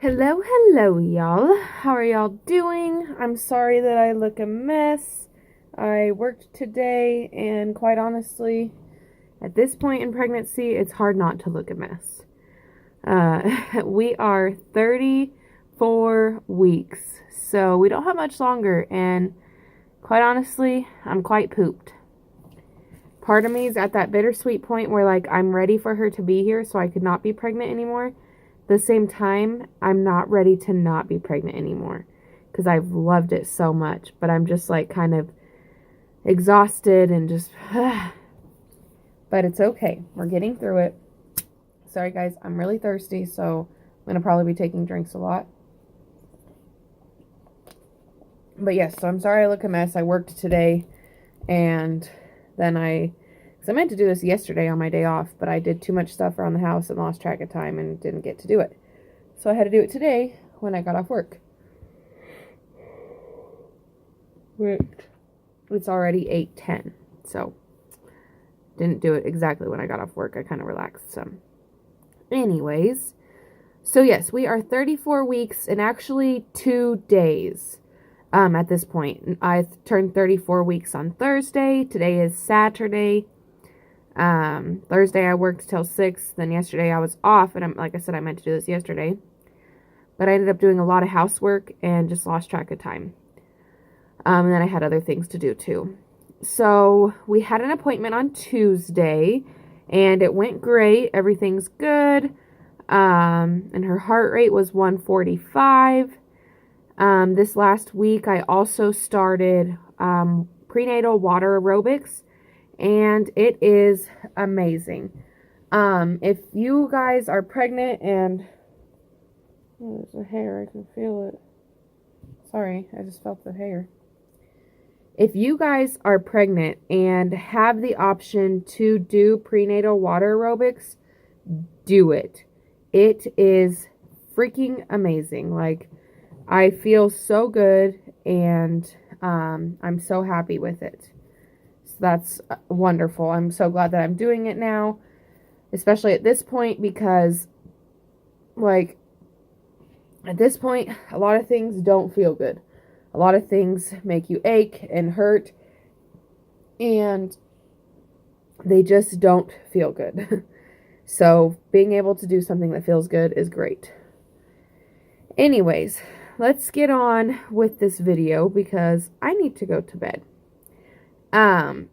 Hello, y'all. How are y'all doing? I'm sorry that I look a mess. I worked today, and quite honestly, at this point in pregnancy, it's hard not to look a mess. We are 34 weeks, so we don't have much longer, and quite honestly, I'm quite pooped. Part of me is at that bittersweet point where, like, I'm ready for her to be here so I could not be pregnant anymore. The same time, I'm not ready to not be pregnant anymore because I've loved it so much, but I'm just like kind of exhausted and just but it's okay. We're getting through it. Sorry guys, I'm really thirsty, so I'm going to probably be taking drinks a lot. But yes, so I'm sorry I look a mess. I worked today and then because I meant to do this yesterday on my day off, but I did too much stuff around the house and lost track of time and didn't get to do it. So I had to do it today when I got off work. It's already 8:10, so didn't do it exactly when I got off work. I kind of relaxed some. Anyways, so yes, we are 34 weeks and actually 2 days at this point. I turned 34 weeks on Thursday. Today is Saturday. Thursday I worked till 6. Then yesterday I was off, and like I said, I meant to do this yesterday, but I ended up doing a lot of housework and just lost track of time. And then I had other things to do too. So we had an appointment on Tuesday, and it went great. Everything's good. And her heart rate was 145. This last week I also started prenatal water aerobics, and it is amazing. If you guys are pregnant and there's a hair, I can feel it. Sorry, I just felt the hair. If you guys are pregnant and have the option to do prenatal water aerobics, do it. It is freaking amazing. Like, I feel so good, and I'm so happy with it. So that's wonderful. I'm so glad that I'm doing it now, especially at this point, because, like, at this point, a lot of things don't feel good. A lot of things make you ache and hurt, and they just don't feel good. So being able to do something that feels good is great. Anyways, let's get on with this video because I need to go to bed.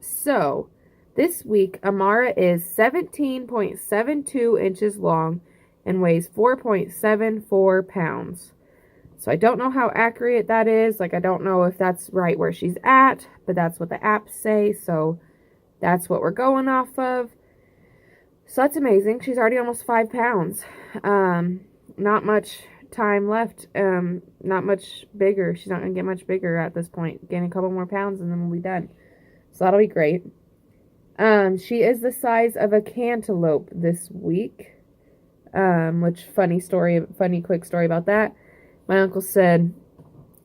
So this week, Amara is 17.72 inches long and weighs 4.74 pounds. So I don't know how accurate that is. Like, I don't know if that's right where she's at, but that's what the apps say. So that's what we're going off of. So that's amazing. She's already almost 5 pounds. Not much time left. Not much bigger. She's not going to get much bigger at this point. Gain a couple more pounds and then we'll be done. So that'll be great. She is the size of a cantaloupe this week. Which funny quick story about that. My uncle said,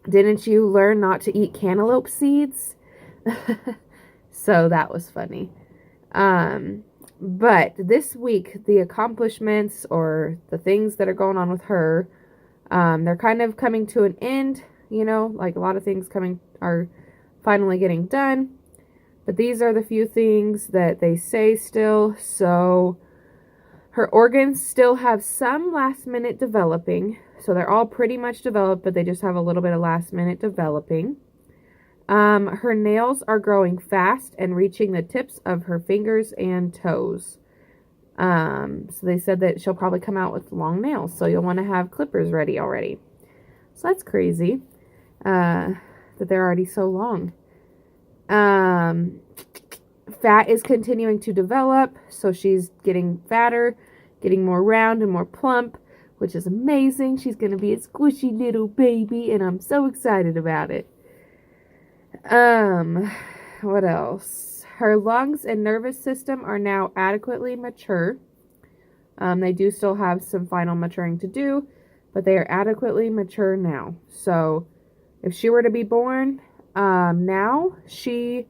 "Didn't you learn not to eat cantaloupe seeds?" So that was funny. But this week, the accomplishments or the things that are going on with her, they're kind of coming to an end, like a lot of things are finally getting done. But these are the few things that they say still. So her organs still have some last minute developing. So they're all pretty much developed, but they just have a little bit of last minute developing. Her nails are growing fast and reaching the tips of her fingers and toes. So they said that she'll probably come out with long nails. So you'll want to have clippers ready already. So that's crazy, that they're already so long. Fat is continuing to develop. So she's getting fatter, getting more round and more plump, which is amazing. She's going to be a squishy little baby, and I'm so excited about it. What else? Her lungs and nervous system are now adequately mature. They do still have some final maturing to do, but they are adequately mature now. So if she were to be born now, she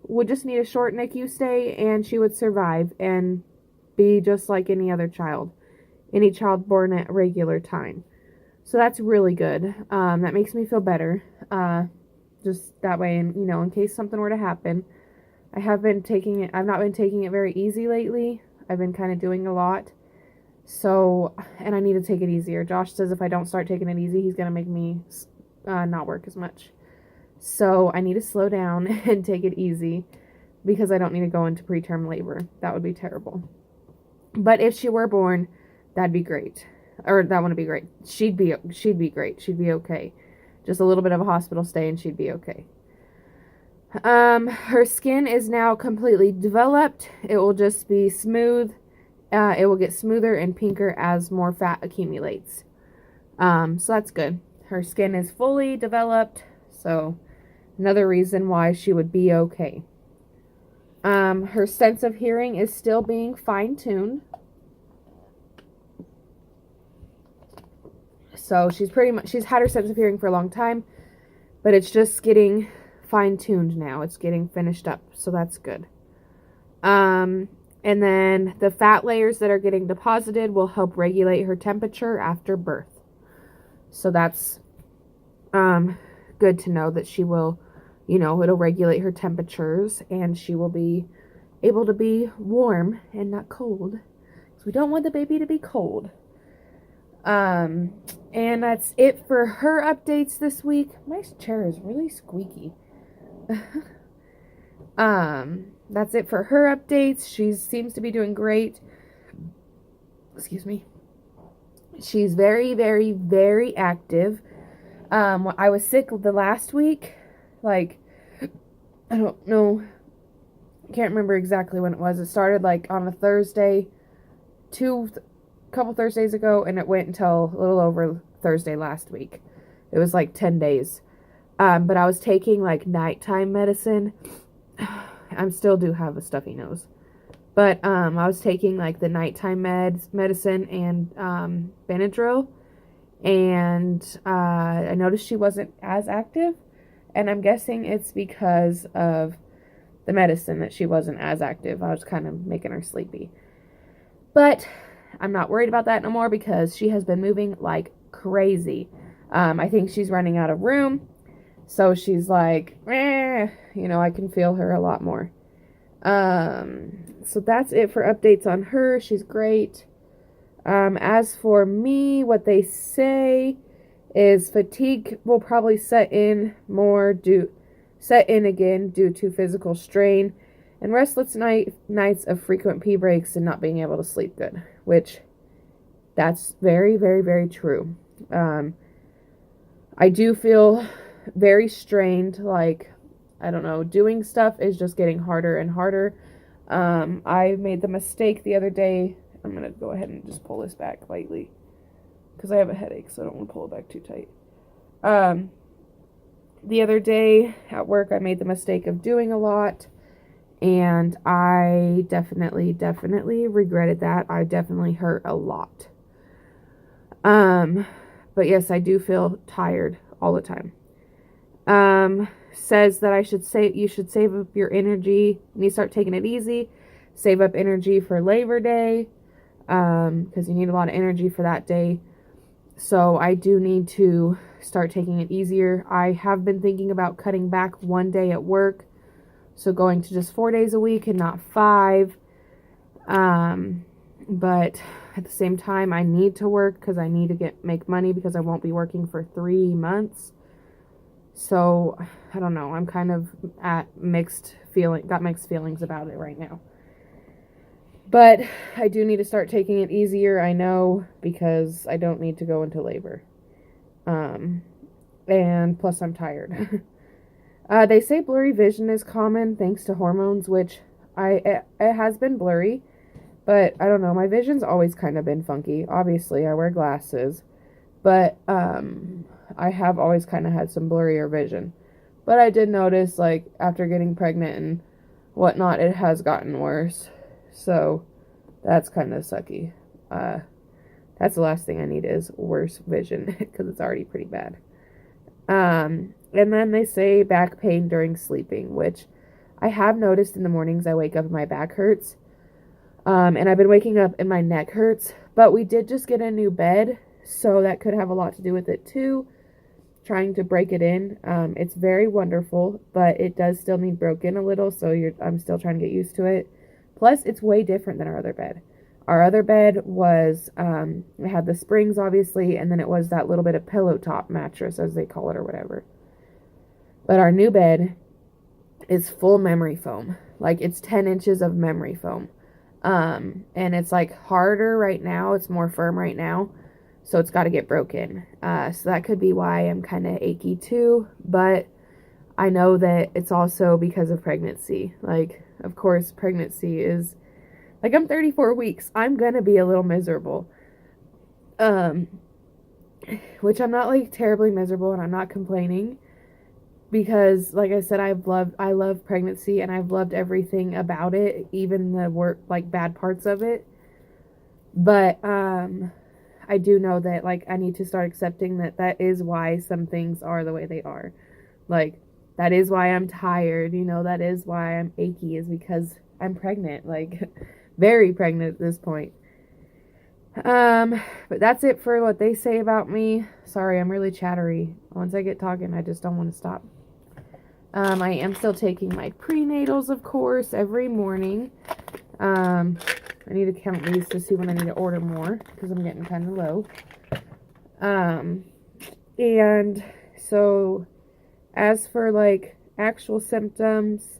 would just need a short NICU stay, and she would survive and be just like any other child. Any child born at regular time. So that's really good. That makes me feel better. Just that way, and in case something were to happen. I've not been taking it very easy lately. I've been kind of doing a lot. So, and I need to take it easier. Josh says if I don't start taking it easy, he's going to make me not work as much. So I need to slow down and take it easy because I don't need to go into preterm labor. That would be terrible. But if she were born, that'd be great. Or that wouldn't be great. She'd be great. She'd be okay. Just a little bit of a hospital stay and she'd be okay. Her skin is now completely developed. It will just be smooth. It will get smoother and pinker as more fat accumulates. So that's good. Her skin is fully developed. So another reason why she would be okay. Her sense of hearing is still being fine-tuned. So she's had her sense of hearing for a long time, but it's just getting fine-tuned now. It's getting finished up, so that's good. And then the fat layers that are getting deposited will help regulate her temperature after birth. So that's good to know that she will, it'll regulate her temperatures and she will be able to be warm and not cold. So we don't want the baby to be cold. And that's it for her updates this week. My chair is really squeaky. That's it for her updates. She seems to be doing great. Excuse me. She's very, very, very active. I was sick the last week. I don't know. Can't remember exactly when it was. It started on a Thursday, couple Thursdays ago, and it went until a little over Thursday last week. It was 10 days. But I was taking nighttime medicine. I still do have a stuffy nose. But I was taking the nighttime medicine and Benadryl. And I noticed she wasn't as active. And I'm guessing it's because of the medicine that she wasn't as active. I was kind of making her sleepy. But I'm not worried about that no more because she has been moving like crazy. I think she's running out of room. So she's I can feel her a lot more. So that's it for updates on her. She's great. As for me, what they say is fatigue will probably set in again due to physical strain and restless nights of frequent pee breaks and not being able to sleep good, which that's very, very, very true. I do feel very strained, doing stuff is just getting harder and harder. I made the mistake the other day. I'm going to go ahead and just pull this back lightly because I have a headache, so I don't want to pull it back too tight. The other day at work, I made the mistake of doing a lot, and I definitely regretted that. I definitely hurt a lot. But yes, I do feel tired all the time. Says that you should save up your energy when you start taking it easy. Save up energy for Labor Day, because you need a lot of energy for that day. So I do need to start taking it easier. I have been thinking about cutting back one day at work, so going to just 4 days a week and not 5. But at the same time, I need to work because I need to make money because I won't be working for 3 months. So I don't know. I'm kind of got mixed feelings about it right now. But I do need to start taking it easier, I know, because I don't need to go into labor. And plus I'm tired. They say blurry vision is common thanks to hormones, which it has been blurry, but I don't know. My vision's always kind of been funky. Obviously, I wear glasses, but I have always kind of had some blurrier vision. But I did notice, after getting pregnant and whatnot, it has gotten worse. So that's kind of sucky. That's the last thing I need is worse vision because it's already pretty bad. And then they say back pain during sleeping, which I have noticed in the mornings. I wake up and my back hurts. And I've been waking up and my neck hurts. But we did just get a new bed, So that could have a lot to do with it too. Trying to break it in. It's very wonderful, but it does still need broken a little, so I'm still trying to get used to it. Plus, it's way different than our other bed. Our other bed was, it had the springs, obviously, and then it was that little bit of pillow top mattress, as they call it, or whatever. But our new bed is full memory foam. Like, it's 10 inches of memory foam. And it's, like, harder right now. It's more firm right now. So it's got to get broken. So that could be why I'm kind of achy too. But I know that it's also because of pregnancy. Like, of course, pregnancy is... Like, I'm 34 weeks. I'm going to be a little miserable. Which I'm not, like, terribly miserable, and I'm not complaining. Because, like I said, I love pregnancy, and I've loved everything about it. Even the bad parts of it. But, I do know that, like, I need to start accepting that is why some things are the way they are. Like, that is why I'm tired, that is why I'm achy, is because I'm pregnant, like, very pregnant at this point. But that's it for what they say about me. Sorry, I'm really chattery. Once I get talking, I just don't want to stop. I am still taking my prenatals, of course, every morning. I need to count these to see when I need to order more, because I'm getting kind of low. And so, as for, like, actual symptoms,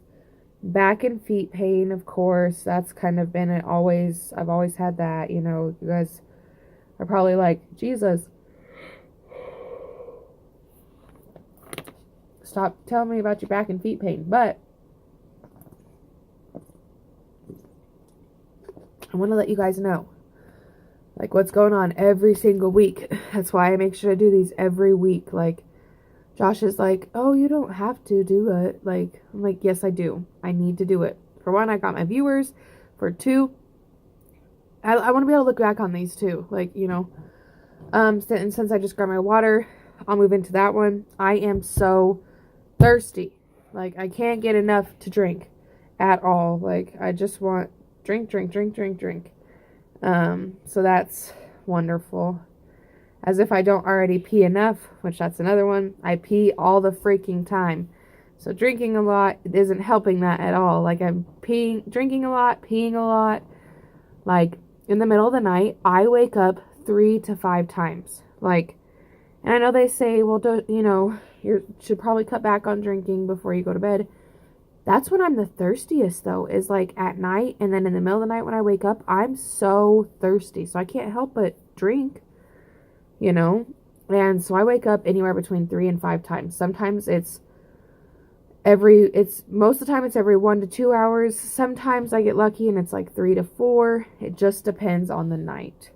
back and feet pain, of course, that's kind of been I've always had that, you guys are probably like, Jesus, stop telling me about your back and feet pain, but I want to let you guys know, like, what's going on every single week. That's why I make sure to do these every week. Like, Josh is like, oh, you don't have to do it. Like, I'm like, yes, I do. I need to do it. For one, I got my viewers. For two, I want to be able to look back on these too. Like, and since I just grabbed my water, I'll move into that one. I am so thirsty. Like, I can't get enough to drink at all. Like, I just want drink. So that's wonderful. As if I don't already pee enough, which that's another one. I pee all the freaking time. So drinking a lot isn't helping that at all. Like, I'm drinking a lot, peeing a lot. Like, in the middle of the night, I wake up 3 to 5 times. Like, and I know they say, well, you should probably cut back on drinking before you go to bed. That's when I'm the thirstiest, though, is, like, at night. And then in the middle of the night when I wake up, I'm so thirsty. So I can't help but drink, And so I wake up anywhere between 3 and 5 times. Sometimes most of the time it's every 1 to 2 hours. Sometimes I get lucky and it's like 3 to 4. It just depends on the night.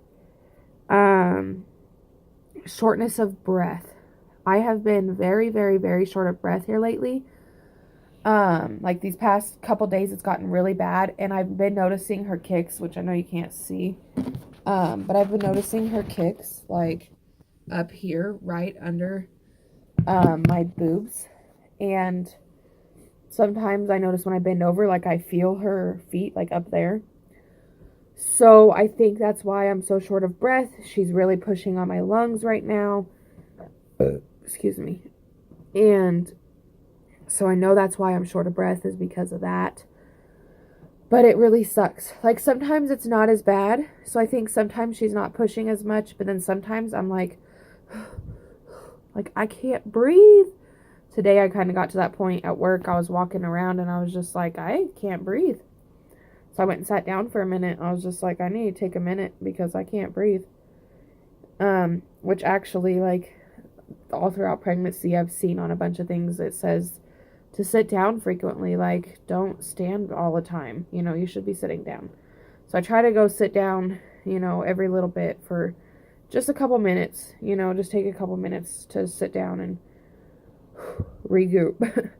Shortness of breath. I have been very, very, very short of breath here lately. Like, these past couple days, it's gotten really bad, and I've been noticing her kicks, which I know you can't see, but I've been noticing her kicks, like, up here, right under, my boobs, and sometimes I notice when I bend over, like, I feel her feet, like, up there. So I think that's why I'm so short of breath. She's really pushing on my lungs right now. Excuse me. And so I know that's why I'm short of breath, is because of that. But it really sucks. Like, sometimes it's not as bad. So I think sometimes she's not pushing as much. But then sometimes I'm like, I can't breathe. Today I kind of got to that point at work. I was walking around and I was just like, I can't breathe. So I went and sat down for a minute. I was just like, I need to take a minute because I can't breathe. Which actually, like, all throughout pregnancy, I've seen on a bunch of things that says to sit down frequently. Like, don't stand all the time. You should be sitting down. So I try to go sit down, every little bit for just a couple minutes. Just take a couple minutes to sit down and regroup.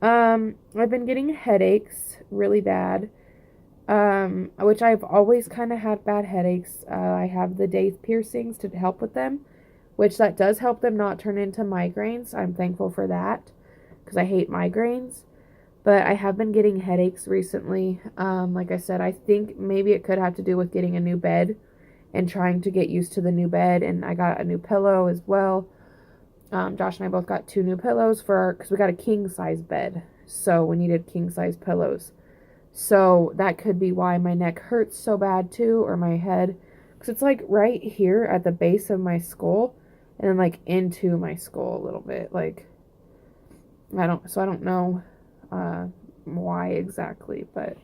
I've been getting headaches really bad, which I've always kind of had bad headaches. I have the day piercings to help with them, which that does help them not turn into migraines. I'm thankful for that, because I hate migraines. But I have been getting headaches recently. Like I said, I think maybe it could have to do with getting a new bed and trying to get used to the new bed. And I got a new pillow as well. Josh and I both got 2 new pillows because we got a king size bed. So we needed king size pillows. So that could be why my neck hurts so bad too, or my head. Because it's like right here at the base of my skull and then like into my skull a little bit. Like, I don't know why exactly, but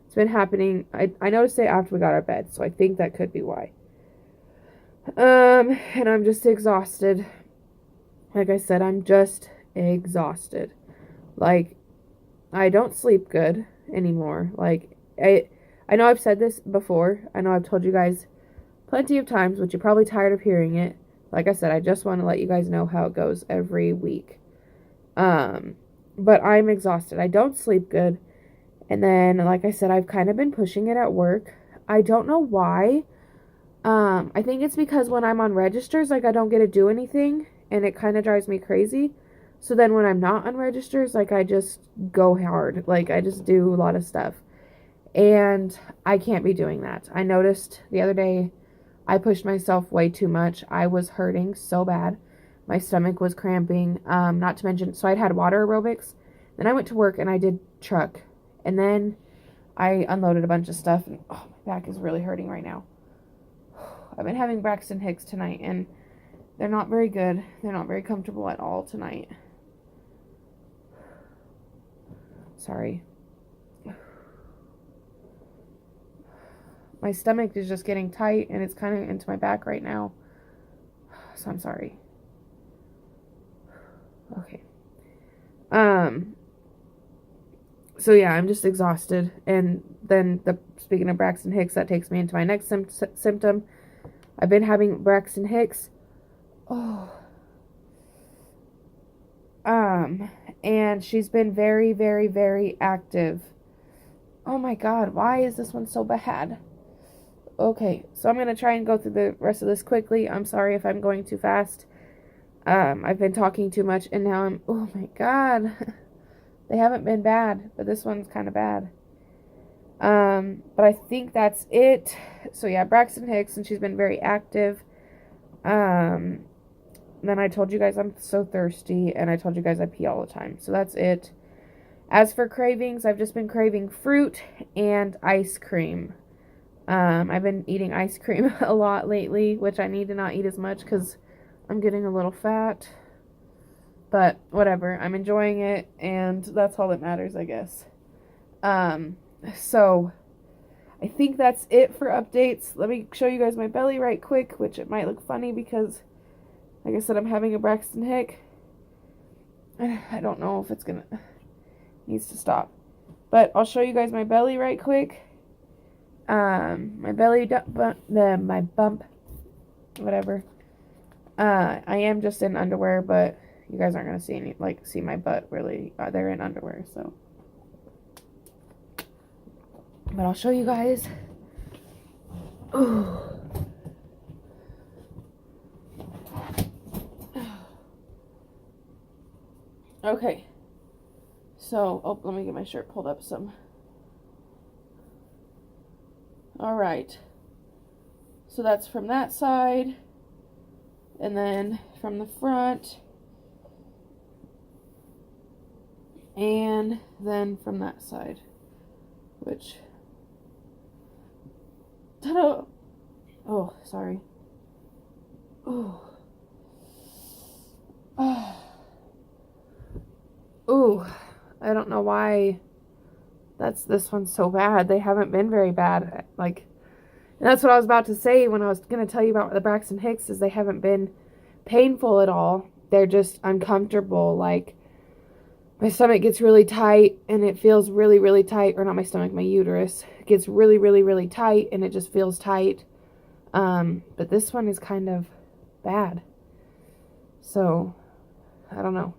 it's been happening. I noticed it after we got our bed, so I think that could be why. And I'm just exhausted. Like I said, I'm just exhausted. Like, I don't sleep good anymore. Like, I know I've said this before. I know I've told you guys plenty of times, but you're probably tired of hearing it. Like I said, I just want to let you guys know how it goes every week. But I'm exhausted. I don't sleep good. And then, like I said, I've kind of been pushing it at work. I don't know why. I think it's because when I'm on registers, like, I don't get to do anything, and it kind of drives me crazy. So then when I'm not on registers, like, I just go hard. Like, I just do a lot of stuff. And I can't be doing that. I noticed the other day I pushed myself way too much. I was hurting so bad. My stomach was cramping. Not to mention, so I'd had water aerobics. Then I went to work and I did truck. And then I unloaded a bunch of stuff. And oh, my back is really hurting right now. I've been having Braxton hicks tonight, and they're not very good. They're not very comfortable at all tonight. Sorry. My stomach is just getting tight, and it's kind of into my back right now. So I'm sorry. Okay. So yeah, I'm just exhausted. And then speaking of Braxton hicks, that takes me into my next symptom. I've been having Braxton hicks. Oh. And she's been very, very, very active. Oh my God, why is this one so bad? Okay, so I'm going to try and go through the rest of this quickly. I'm sorry if I'm going too fast. I've been talking too much, and now oh my God. They haven't been bad, but this one's kind of bad. But I think that's it. So yeah, Braxton hicks, and she's been very active. Then I told you guys I'm so thirsty, and I told you guys I pee all the time. So that's it. As for cravings, I've just been craving fruit and ice cream. I've been eating ice cream a lot lately, which I need to not eat as much because I'm getting a little fat. But whatever, I'm enjoying it, and that's all that matters, I guess. So I think that's it for updates. Let me show you guys my belly right quick, which it might look funny because, like I said, I'm having a Braxton hick. I don't know if it's needs to stop. But I'll show you guys my belly right quick. My belly, my bump, whatever. I am just in underwear, but you guys aren't going to see my butt really. They're in underwear, so. But I'll show you guys. Ooh. Okay. So, let me get my shirt pulled up some. Alright. So that's from that side. And then from the front. And then from that side. Which... Ta-da! Oh, sorry. Oh. Oh. Ooh, I don't know why this one's so bad. They haven't been very bad. Like, and that's what I was about to say when I was going to tell you about the Braxton hicks, is they haven't been painful at all. They're just uncomfortable. Like, my stomach gets really tight, and it feels really, really tight. Or not my stomach, my uterus. It gets really, really, really tight, and it just feels tight. But this one is kind of bad. So, I don't know.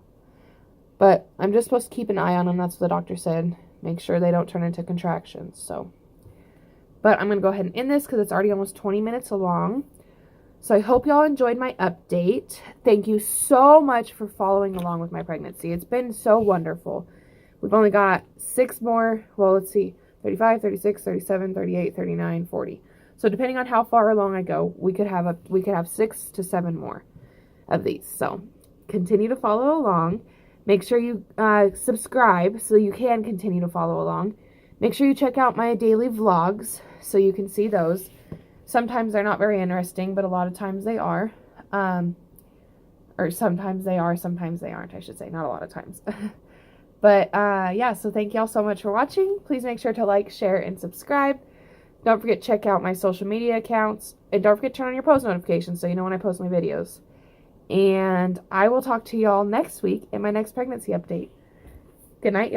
But I'm just supposed to keep an eye on them. That's what the doctor said. Make sure they don't turn into contractions. So, but I'm going to go ahead and end this because it's already almost 20 minutes long. So I hope y'all enjoyed my update. Thank you so much for following along with my pregnancy. It's been so wonderful. We've only got 6 more. Well, let's see. 35, 36, 37, 38, 39, 40. So depending on how far along I go, we could have 6 to 7 more of these. So continue to follow along. Make sure you subscribe so you can continue to follow along. Make sure you check out my daily vlogs so you can see those. Sometimes they're not very interesting, but a lot of times they are. Or sometimes they are, sometimes they aren't, I should say. Not a lot of times. But yeah, so thank y'all so much for watching. Please make sure to like, share, and subscribe. Don't forget to check out my social media accounts. And don't forget to turn on your post notifications so you know when I post my videos. And I will talk to y'all next week in my next pregnancy update. Good night, y'all.